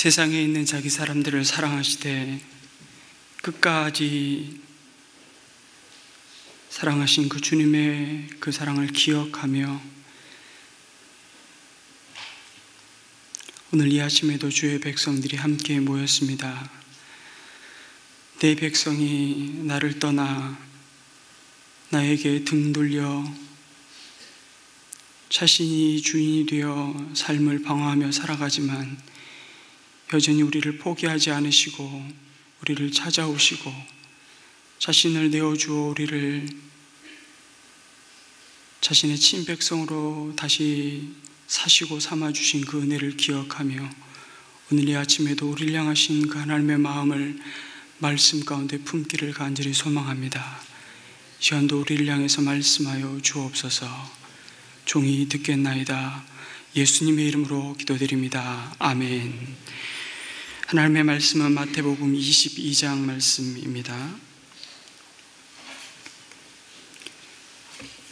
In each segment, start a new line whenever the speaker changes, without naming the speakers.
세상에 있는 자기 사람들을 사랑하시되 끝까지 사랑하신 그 주님의 그 사랑을 기억하며 오늘 이 아침에도 주의 백성들이 함께 모였습니다. 내 백성이 나를 떠나 나에게 등 돌려 자신이 주인이 되어 삶을 방어하며 살아가지만 여전히 우리를 포기하지 않으시고 우리를 찾아오시고 자신을 내어주어 우리를 자신의 친백성으로 다시 사시고 삼아주신 그 은혜를 기억하며 오늘 이 아침에도 우리를 향하신 그 하나님의 마음을 말씀 가운데 품기를 간절히 소망합니다. 시간도 우리를 향해서 말씀하여 주옵소서. 종이 듣겠나이다. 예수님의 이름으로 기도드립니다. 아멘. 하나님의 말씀은 마태복음 22장 말씀입니다.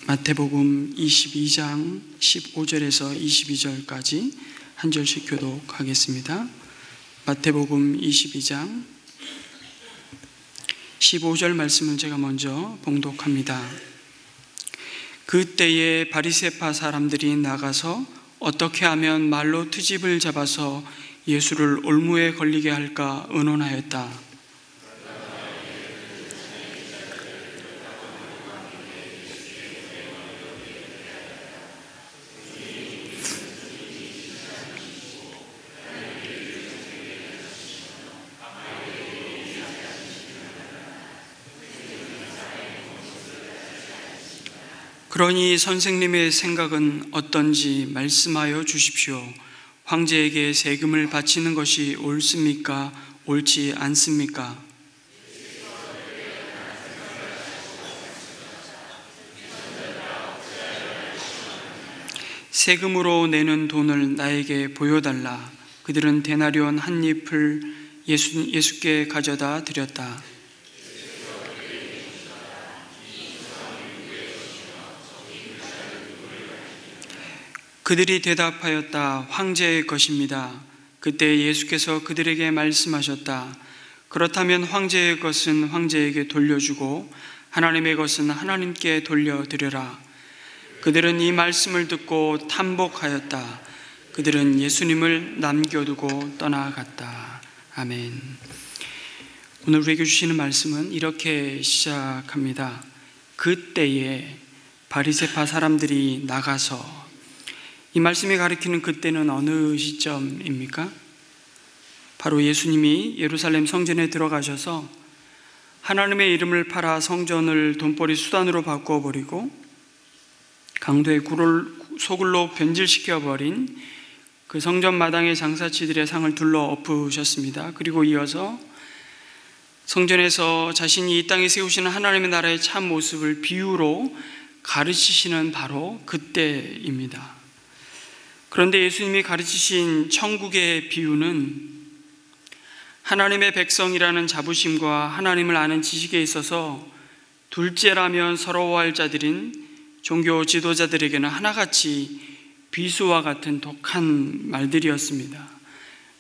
마태복음 22장 15절에서 22절까지 한 절씩 교독하겠습니다. 마태복음 22장 15절 말씀을 제가 먼저 봉독합니다. 그때에 바리새파 사람들이 나가서 어떻게 하면 말로 트집을 잡아서 예수를 올무에 걸리게 할까 의논하였다. 그러니 선생님의 생각은 어떤지 말씀하여 주십시오. 황제에게 세금을 바치는 것이 옳습니까? 옳지 않습니까? 세금으로 내는 돈을 나에게 보여달라. 그들은 데나리온 한 잎을 예수께 가져다 드렸다. 그들이 대답하였다. 황제의 것입니다. 그때 예수께서 그들에게 말씀하셨다. 그렇다면 황제의 것은 황제에게 돌려주고 하나님의 것은 하나님께 돌려드려라. 그들은 이 말씀을 듣고 탐복하였다. 그들은 예수님을 남겨두고 떠나갔다. 아멘. 오늘 우리에게 주시는 말씀은 이렇게 시작합니다. 그때에 바리새파 사람들이 나가서, 이 말씀이 가리키는 그때는 어느 시점입니까? 바로 예수님이 예루살렘 성전에 들어가셔서 하나님의 이름을 팔아 성전을 돈벌이 수단으로 바꿔버리고 강도의 소굴로 변질시켜버린 그 성전 마당의 장사치들의 상을 둘러 엎으셨습니다. 그리고 이어서 성전에서 자신이 이 땅에 세우시는 하나님의 나라의 참 모습을 비유로 가르치시는 바로 그때입니다. 그런데 예수님이 가르치신 천국의 비유는 하나님의 백성이라는 자부심과 하나님을 아는 지식에 있어서 둘째라면 서러워할 자들인 종교 지도자들에게는 하나같이 비수와 같은 독한 말들이었습니다.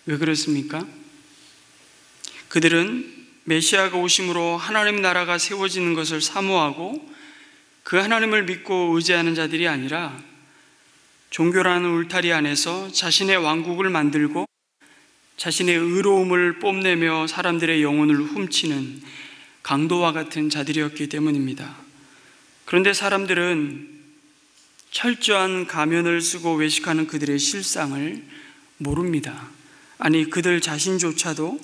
왜 그렇습니까? 그들은 메시아가 오심으로 하나님 나라가 세워지는 것을 사모하고 그 하나님을 믿고 의지하는 자들이 아니라 종교라는 울타리 안에서 자신의 왕국을 만들고 자신의 의로움을 뽐내며 사람들의 영혼을 훔치는 강도와 같은 자들이었기 때문입니다. 그런데 사람들은 철저한 가면을 쓰고 외식하는 그들의 실상을 모릅니다. 아니, 그들 자신조차도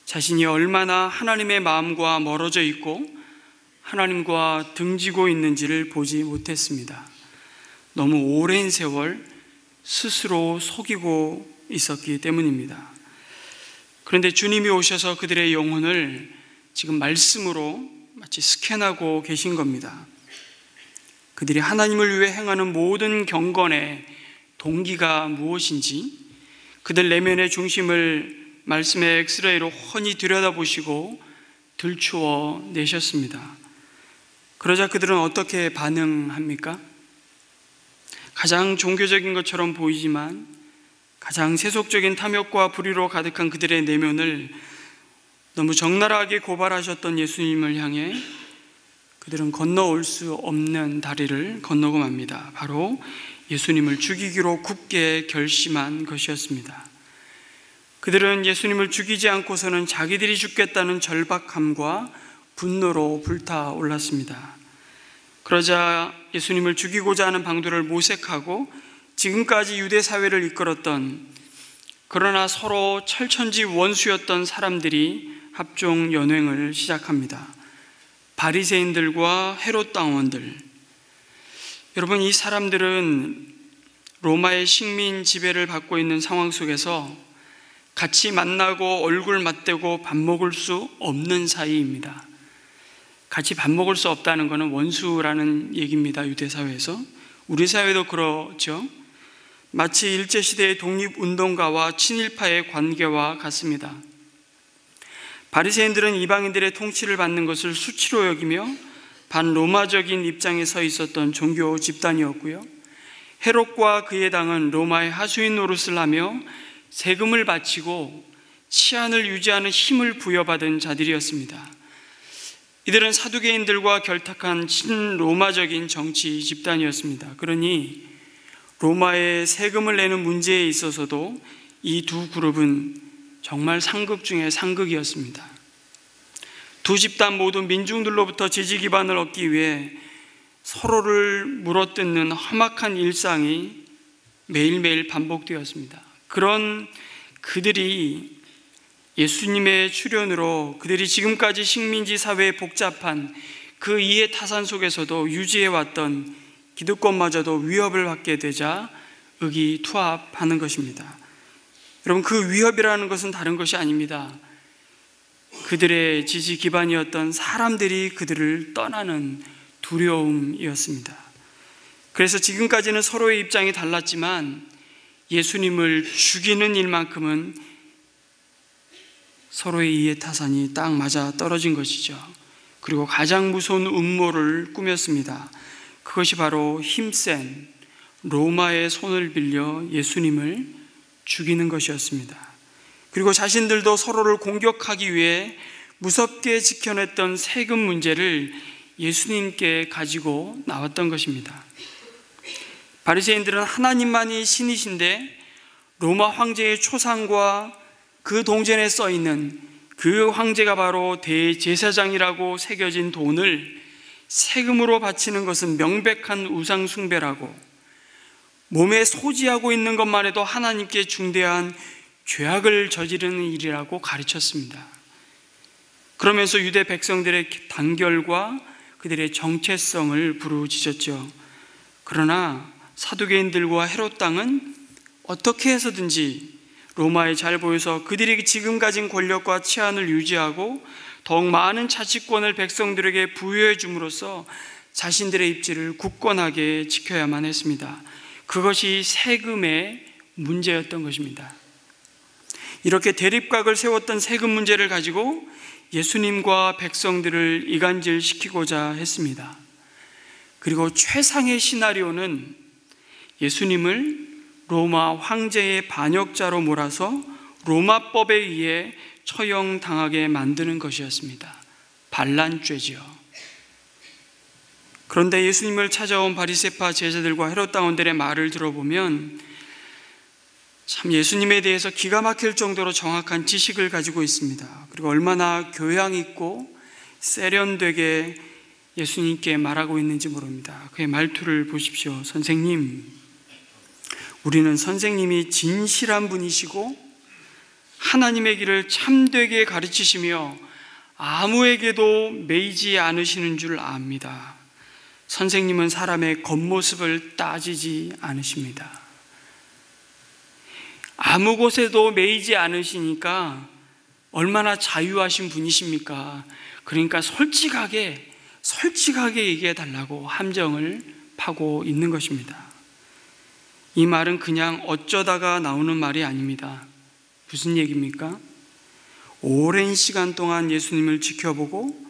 자신이 얼마나 하나님의 마음과 멀어져 있고 하나님과 등지고 있는지를 보지 못했습니다. 너무 오랜 세월 스스로 속이고 있었기 때문입니다. 그런데 주님이 오셔서 그들의 영혼을 지금 말씀으로 마치 스캔하고 계신 겁니다. 그들이 하나님을 위해 행하는 모든 경건의 동기가 무엇인지 그들 내면의 중심을 말씀의 엑스레이로 훤히 들여다보시고 들추어 내셨습니다. 그러자 그들은 어떻게 반응합니까? 가장 종교적인 것처럼 보이지만 가장 세속적인 탐욕과 불의로 가득한 그들의 내면을 너무 적나라하게 고발하셨던 예수님을 향해 그들은 건너올 수 없는 다리를 건너고 맙니다. 바로 예수님을 죽이기로 굳게 결심한 것이었습니다. 그들은 예수님을 죽이지 않고서는 자기들이 죽겠다는 절박함과 분노로 불타올랐습니다. 그러자 예수님을 죽이고자 하는 방도를 모색하고 지금까지 유대 사회를 이끌었던, 그러나 서로 철천지 원수였던 사람들이 합종 연횡을 시작합니다. 바리새인들과 헤롯 당원들. 여러분, 이 사람들은 로마의 식민 지배를 받고 있는 상황 속에서 같이 만나고 얼굴 맞대고 밥 먹을 수 없는 사이입니다. 같이 밥 먹을 수 없다는 것은 원수라는 얘기입니다. 유대 사회에서. 우리 사회도 그렇죠. 마치 일제시대의 독립운동가와 친일파의 관계와 같습니다. 바리새인들은 이방인들의 통치를 받는 것을 수치로 여기며 반로마적인 입장에 서 있었던 종교 집단이었고요. 헤롯과 그의 당은 로마의 하수인 노릇을 하며 세금을 바치고 치안을 유지하는 힘을 부여받은 자들이었습니다. 이들은 사두개인들과 결탁한 친로마적인 정치 집단이었습니다. 그러니 로마의 세금을 내는 문제에 있어서도 이 두 그룹은 정말 상극 중에 상극이었습니다. 두 집단 모두 민중들로부터 지지 기반을 얻기 위해 서로를 물어뜯는 험악한 일상이 매일매일 반복되었습니다. 그런 그들이 예수님의 출현으로 그들이 지금까지 식민지 사회의 복잡한 그 이해타산 속에서도 유지해왔던 기득권마저도 위협을 받게 되자 의기투합하는 것입니다. 여러분, 그 위협이라는 것은 다른 것이 아닙니다. 그들의 지지 기반이었던 사람들이 그들을 떠나는 두려움이었습니다. 그래서 지금까지는 서로의 입장이 달랐지만 예수님을 죽이는 일만큼은 서로의 이해타산이 딱 맞아 떨어진 것이죠. 그리고 가장 무서운 음모를 꾸몄습니다. 그것이 바로 힘센 로마의 손을 빌려 예수님을 죽이는 것이었습니다. 그리고 자신들도 서로를 공격하기 위해 무섭게 지켜냈던 세금 문제를 예수님께 가지고 나왔던 것입니다. 바리새인들은 하나님만이 신이신데 로마 황제의 초상과 그 동전에 써 있는 그 황제가 바로 대제사장이라고 새겨진 돈을 세금으로 바치는 것은 명백한 우상 숭배라고, 몸에 소지하고 있는 것만 해도 하나님께 중대한 죄악을 저지르는 일이라고 가르쳤습니다. 그러면서 유대 백성들의 단결과 그들의 정체성을 부르짖었죠. 그러나 사두개인들과 헤롯 당은 어떻게 해서든지 로마에 잘 보여서 그들이 지금 가진 권력과 치안을 유지하고 더욱 많은 자치권을 백성들에게 부여해 줌으로써 자신들의 입지를 굳건하게 지켜야만 했습니다. 그것이 세금의 문제였던 것입니다. 이렇게 대립각을 세웠던 세금 문제를 가지고 예수님과 백성들을 이간질시키고자 했습니다. 그리고 최상의 시나리오는 예수님을 로마 황제의 반역자로 몰아서 로마법에 의해 처형당하게 만드는 것이었습니다. 반란죄지요. 그런데 예수님을 찾아온 바리새파 제자들과 헤롯 당원들의 말을 들어보면 참 예수님에 대해서 기가 막힐 정도로 정확한 지식을 가지고 있습니다. 그리고 얼마나 교양 있고 세련되게 예수님께 말하고 있는지 모릅니다. 그의 말투를 보십시오. 선생님, 우리는 선생님이 진실한 분이시고 하나님의 길을 참되게 가르치시며 아무에게도 매이지 않으시는 줄 압니다. 선생님은 사람의 겉모습을 따지지 않으십니다. 아무 곳에도 매이지 않으시니까 얼마나 자유하신 분이십니까? 그러니까 솔직하게 얘기해 달라고 함정을 파고 있는 것입니다. 이 말은 그냥 어쩌다가 나오는 말이 아닙니다. 무슨 얘기입니까? 오랜 시간 동안 예수님을 지켜보고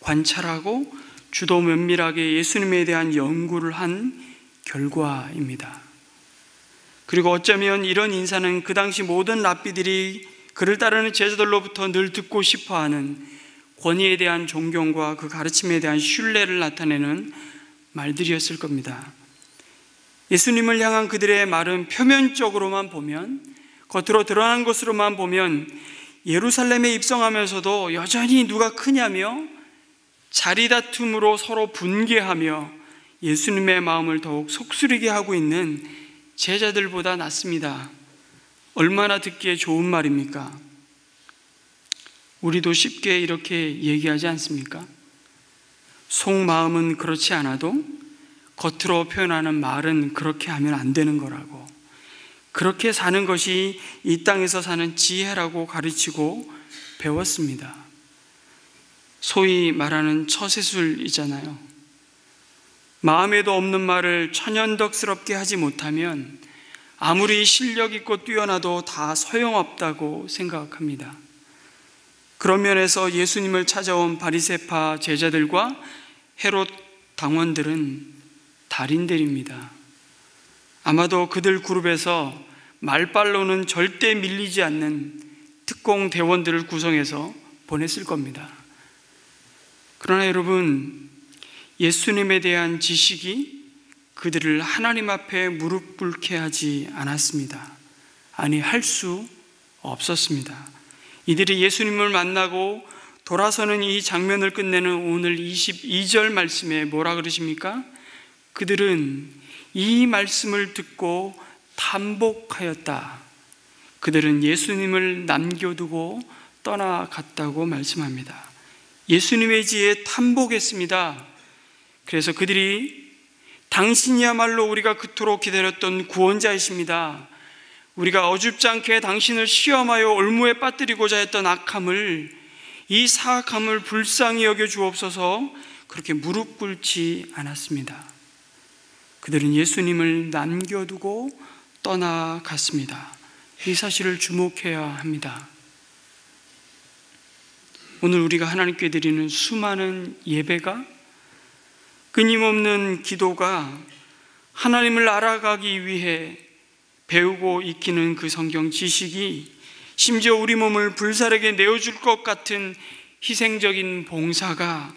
관찰하고 주도 면밀하게 예수님에 대한 연구를 한 결과입니다. 그리고 어쩌면 이런 인사는 그 당시 모든 랍비들이 그를 따르는 제자들로부터 늘 듣고 싶어하는 권위에 대한 존경과 그 가르침에 대한 신뢰를 나타내는 말들이었을 겁니다. 예수님을 향한 그들의 말은 표면적으로만 보면, 겉으로 드러난 것으로만 보면 예루살렘에 입성하면서도 여전히 누가 크냐며 자리다툼으로 서로 분개하며 예수님의 마음을 더욱 속쓰리게 하고 있는 제자들보다 낫습니다. 얼마나 듣기에 좋은 말입니까? 우리도 쉽게 이렇게 얘기하지 않습니까? 속마음은 그렇지 않아도 겉으로 표현하는 말은 그렇게 하면 안 되는 거라고, 그렇게 사는 것이 이 땅에서 사는 지혜라고 가르치고 배웠습니다. 소위 말하는 처세술이잖아요. 마음에도 없는 말을 천연덕스럽게 하지 못하면 아무리 실력 있고 뛰어나도 다 소용없다고 생각합니다. 그런 면에서 예수님을 찾아온 바리새파 제자들과 헤롯 당원들은 달인들입니다. 아마도 그들 그룹에서 말빨로는 절대 밀리지 않는 특공 대원들을 구성해서 보냈을 겁니다. 그러나 여러분, 예수님에 대한 지식이 그들을 하나님 앞에 무릎 꿇게 하지 않았습니다. 아니, 할 수 없었습니다. 이들이 예수님을 만나고 돌아서는 이 장면을 끝내는 오늘 22절 말씀에 뭐라 그러십니까? 그들은 이 말씀을 듣고 탐복하였다. 그들은 예수님을 남겨두고 떠나갔다고 말씀합니다. 예수님의 지혜에 탐복했습니다. 그래서 그들이 당신이야말로 우리가 그토록 기다렸던 구원자이십니다. 우리가 어줍지 않게 당신을 시험하여 올무에 빠뜨리고자 했던 악함을, 이 사악함을 불쌍히 여겨 주옵소서, 그렇게 무릎 꿇지 않았습니다. 그들은 예수님을 남겨두고 떠나갔습니다. 이 사실을 주목해야 합니다. 오늘 우리가 하나님께 드리는 수많은 예배가, 끊임없는 기도가 하나님을 알아가기 위해 배우고 익히는 그 성경 지식이, 심지어 우리 몸을 불사르게 내어줄 것 같은 희생적인 봉사가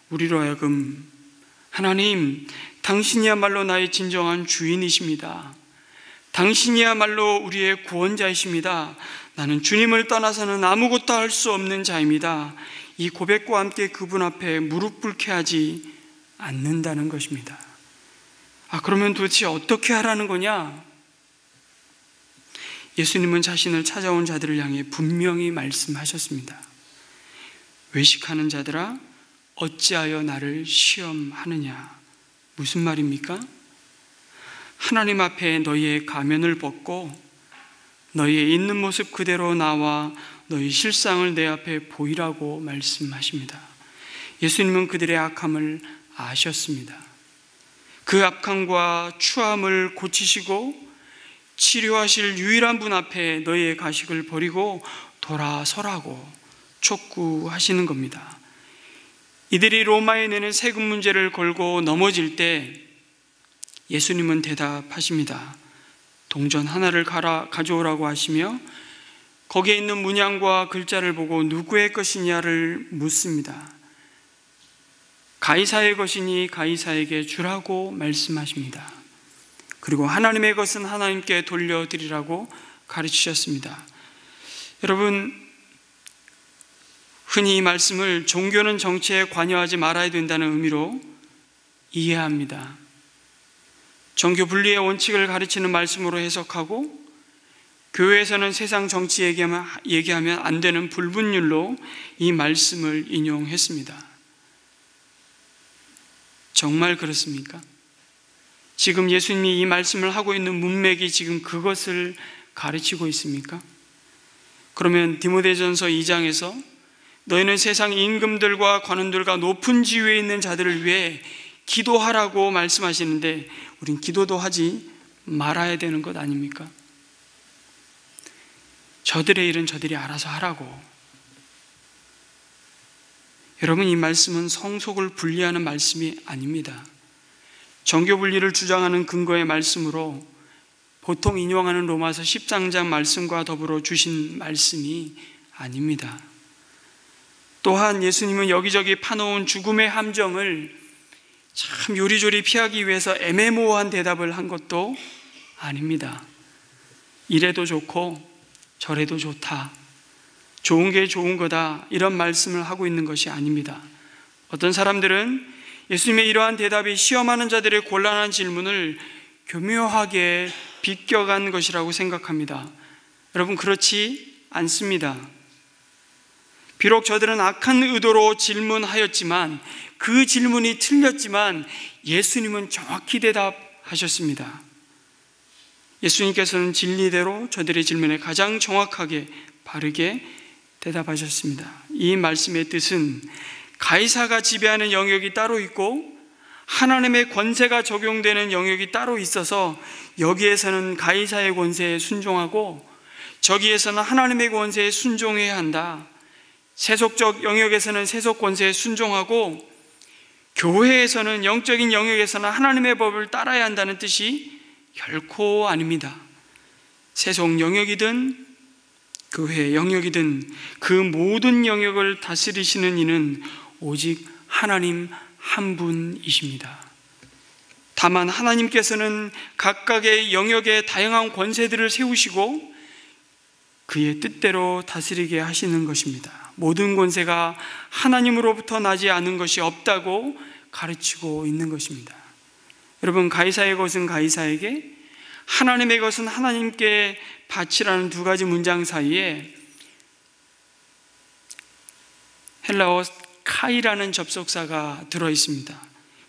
우리로 하여금 하나님, 당신이야말로 나의 진정한 주인이십니다. 당신이야말로 우리의 구원자이십니다. 나는 주님을 떠나서는 아무것도 할 수 없는 자입니다. 이 고백과 함께 그분 앞에 무릎 꿇게 하지 않는다는 것입니다. 그러면 도대체 어떻게 하라는 거냐? 예수님은 자신을 찾아온 자들을 향해 분명히 말씀하셨습니다. 외식하는 자들아, 어찌하여 나를 시험하느냐? 무슨 말입니까? 하나님 앞에 너희의 가면을 벗고 너희의 있는 모습 그대로 나와 너희 실상을 내 앞에 보이라고 말씀하십니다. 예수님은 그들의 악함을 아셨습니다. 그 악함과 추함을 고치시고 치료하실 유일한 분 앞에 너희의 가식을 버리고 돌아서라고 촉구하시는 겁니다. 이들이 로마에 내는 세금 문제를 걸고 넘어질 때 예수님은 대답하십니다. 동전 하나를 가져오라고 하시며 거기에 있는 문양과 글자를 보고 누구의 것이냐를 묻습니다. 가이사의 것이니 가이사에게 주라고 말씀하십니다. 그리고 하나님의 것은 하나님께 돌려드리라고 가르치셨습니다. 여러분, 흔히 이 말씀을 종교는 정치에 관여하지 말아야 된다는 의미로 이해합니다. 종교 분리의 원칙을 가르치는 말씀으로 해석하고, 교회에서는 세상 정치 얘기하면 안 되는 불분율로 이 말씀을 인용했습니다. 정말 그렇습니까? 지금 예수님이 이 말씀을 하고 있는 문맥이 지금 그것을 가르치고 있습니까? 그러면 디모데전서 2장에서 너희는 세상 임금들과 관원들과 높은 지위에 있는 자들을 위해 기도하라고 말씀하시는데, 우린 기도도 하지 말아야 되는 것 아닙니까? 저들의 일은 저들이 알아서 하라고. 여러분, 이 말씀은 성속을 분리하는 말씀이 아닙니다. 정교 분리를 주장하는 근거의 말씀으로 보통 인용하는 로마서 13장 말씀과 더불어 주신 말씀이 아닙니다. 또한 예수님은 여기저기 파놓은 죽음의 함정을 참 요리조리 피하기 위해서 애매모호한 대답을 한 것도 아닙니다. 이래도 좋고 저래도 좋다, 좋은 게 좋은 거다, 이런 말씀을 하고 있는 것이 아닙니다. 어떤 사람들은 예수님의 이러한 대답이 시험하는 자들의 곤란한 질문을 교묘하게 비껴간 것이라고 생각합니다. 여러분, 그렇지 않습니다. 비록 저들은 악한 의도로 질문하였지만, 그 질문이 틀렸지만 예수님은 정확히 대답하셨습니다. 예수님께서는 진리대로 저들의 질문에 가장 정확하게 바르게 대답하셨습니다. 이 말씀의 뜻은 가이사가 지배하는 영역이 따로 있고 하나님의 권세가 적용되는 영역이 따로 있어서 여기에서는 가이사의 권세에 순종하고 저기에서는 하나님의 권세에 순종해야 한다. 세속적 영역에서는 세속 권세에 순종하고 교회에서는, 영적인 영역에서는 하나님의 법을 따라야 한다는 뜻이 결코 아닙니다. 세속 영역이든 교회 영역이든 그 모든 영역을 다스리시는 이는 오직 하나님 한 분이십니다. 다만 하나님께서는 각각의 영역에 다양한 권세들을 세우시고 그의 뜻대로 다스리게 하시는 것입니다. 모든 권세가 하나님으로부터 나지 않은 것이 없다고 가르치고 있는 것입니다. 여러분, 가이사의 것은 가이사에게, 하나님의 것은 하나님께 바치라는 두 가지 문장 사이에 헬라어 카이라는 접속사가 들어있습니다.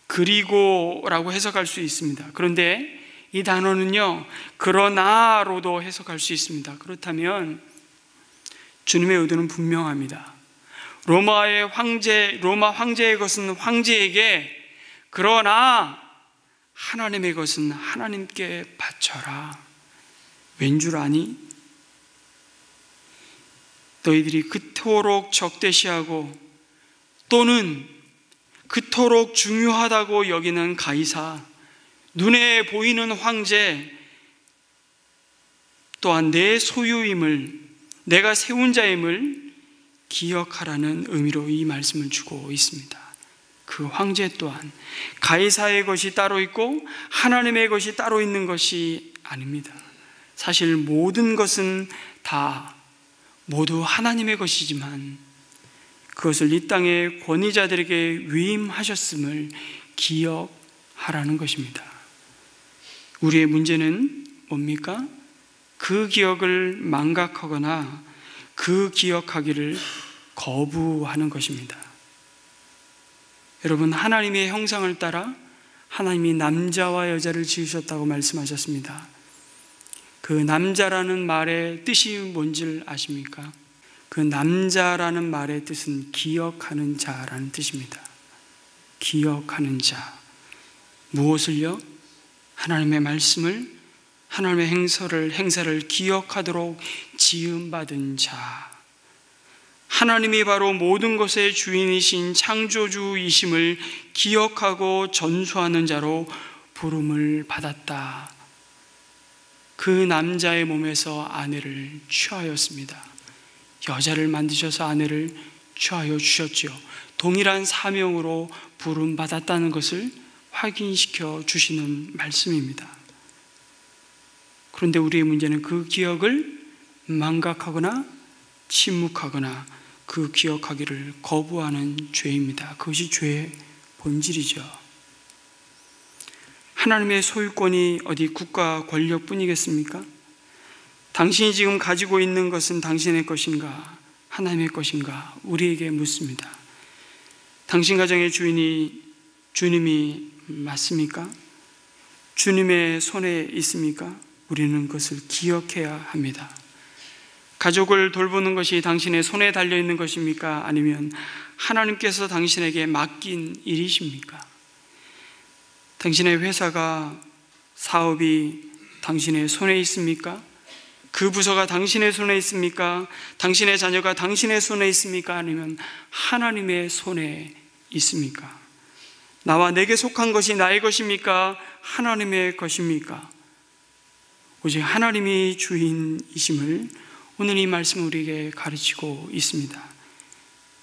그리고라고 해석할 수 있습니다. 그런데 이 단어는요, 그러나로도 해석할 수 있습니다. 그렇다면 주님의 의도는 분명합니다. 로마 황제의 것은 황제에게, 그러나 하나님의 것은 하나님께 바쳐라. 왠 줄 아니? 너희들이 그토록 적대시하고 또는 그토록 중요하다고 여기는 가이사, 눈에 보이는 황제, 또한 내 소유임을, 내가 세운 자임을 기억하라는 의미로 이 말씀을 주고 있습니다. 그 황제 또한 가이사의 것이 따로 있고 하나님의 것이 따로 있는 것이 아닙니다. 사실 모든 것은 다 모두 하나님의 것이지만 그것을 이 땅의 권위자들에게 위임하셨음을 기억하라는 것입니다. 우리의 문제는 뭡니까? 그 기억을 망각하거나 그 기억하기를 거부하는 것입니다. 여러분, 하나님의 형상을 따라 하나님이 남자와 여자를 지으셨다고 말씀하셨습니다. 그 남자라는 말의 뜻이 뭔지 아십니까? 그 남자라는 말의 뜻은 기억하는 자라는 뜻입니다. 기억하는 자. 무엇을요? 하나님의 말씀을, 하나님의 행사를 기억하도록 지음받은 자. 하나님이 바로 모든 것의 주인이신 창조주이심을 기억하고 전수하는 자로 부름을 받았다. 그 남자의 몸에서 아내를 취하였습니다. 여자를 만드셔서 아내를 취하여 주셨지요. 동일한 사명으로 부름받았다는 것을 확인시켜 주시는 말씀입니다. 그런데 우리의 문제는 그 기억을 망각하거나 침묵하거나 그 기억하기를 거부하는 죄입니다. 그것이 죄의 본질이죠. 하나님의 소유권이 어디 국가 권력뿐이겠습니까? 당신이 지금 가지고 있는 것은 당신의 것인가, 하나님의 것인가? 우리에게 묻습니다. 당신 가정의 주인이 주님이 맞습니까? 주님의 손에 있습니까? 우리는 그것을 기억해야 합니다. 가족을 돌보는 것이 당신의 손에 달려있는 것입니까? 아니면 하나님께서 당신에게 맡긴 일이십니까? 당신의 회사가, 사업이 당신의 손에 있습니까? 그 부서가 당신의 손에 있습니까? 당신의 자녀가 당신의 손에 있습니까? 아니면 하나님의 손에 있습니까? 나와 내게 속한 것이 나의 것입니까? 하나님의 것입니까? 오직 하나님이 주인이심을 오늘 이 말씀은 우리에게 가르치고 있습니다.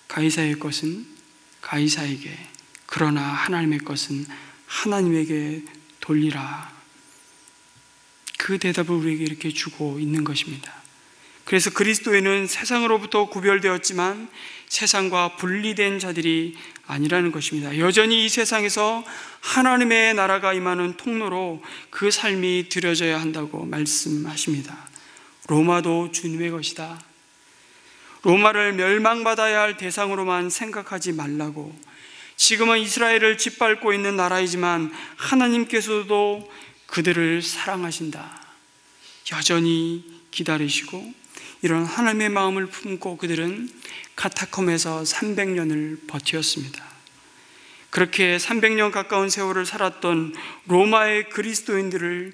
가이사의 것은 가이사에게, 그러나 하나님의 것은 하나님에게 돌리라. 그 대답을 우리에게 이렇게 주고 있는 것입니다. 그래서 그리스도인은 세상으로부터 구별되었지만 세상과 분리된 자들이 아니라는 것입니다. 여전히 이 세상에서 하나님의 나라가 임하는 통로로 그 삶이 드려져야 한다고 말씀하십니다. 로마도 주님의 것이다. 로마를 멸망받아야 할 대상으로만 생각하지 말라고. 지금은 이스라엘을 짓밟고 있는 나라이지만 하나님께서도 그들을 사랑하신다. 여전히 기다리시고 이런 하나님의 마음을 품고 그들은 카타콤에서 300년을 버텼습니다. 그렇게 300년 가까운 세월을 살았던 로마의 그리스도인들을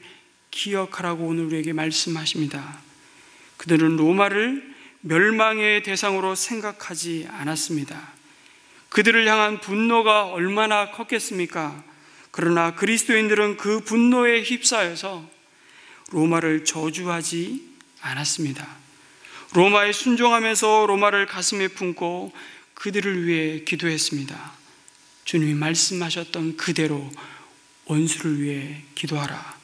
기억하라고 오늘 우리에게 말씀하십니다. 그들은 로마를 멸망의 대상으로 생각하지 않았습니다. 그들을 향한 분노가 얼마나 컸겠습니까? 그러나 그리스도인들은 그 분노에 휩싸여서 로마를 저주하지 않았습니다. 로마에 순종하면서 로마를 가슴에 품고 그들을 위해 기도했습니다. 주님이 말씀하셨던 그대로 원수를 위해 기도하라.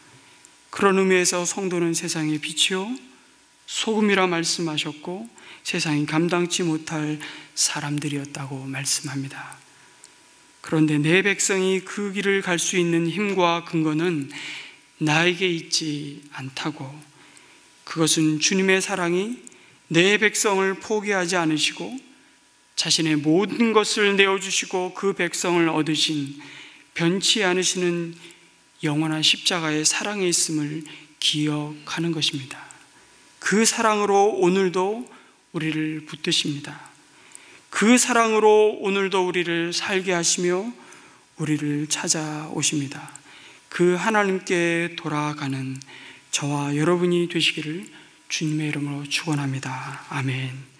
그런 의미에서 성도는 세상의 빛이요 소금이라 말씀하셨고 세상이 감당치 못할 사람들이었다고 말씀합니다. 그런데 내 백성이 그 길을 갈 수 있는 힘과 근거는 나에게 있지 않다고. 그것은 주님의 사랑이 내 백성을 포기하지 않으시고 자신의 모든 것을 내어주시고 그 백성을 얻으신 변치 않으시는 영원한 십자가의 사랑에 있음을 기억하는 것입니다. 그 사랑으로 오늘도 우리를 붙드십니다. 그 사랑으로 오늘도 우리를 살게 하시며 우리를 찾아오십니다. 그 하나님께 돌아가는 저와 여러분이 되시기를 주님의 이름으로 축원합니다. 아멘.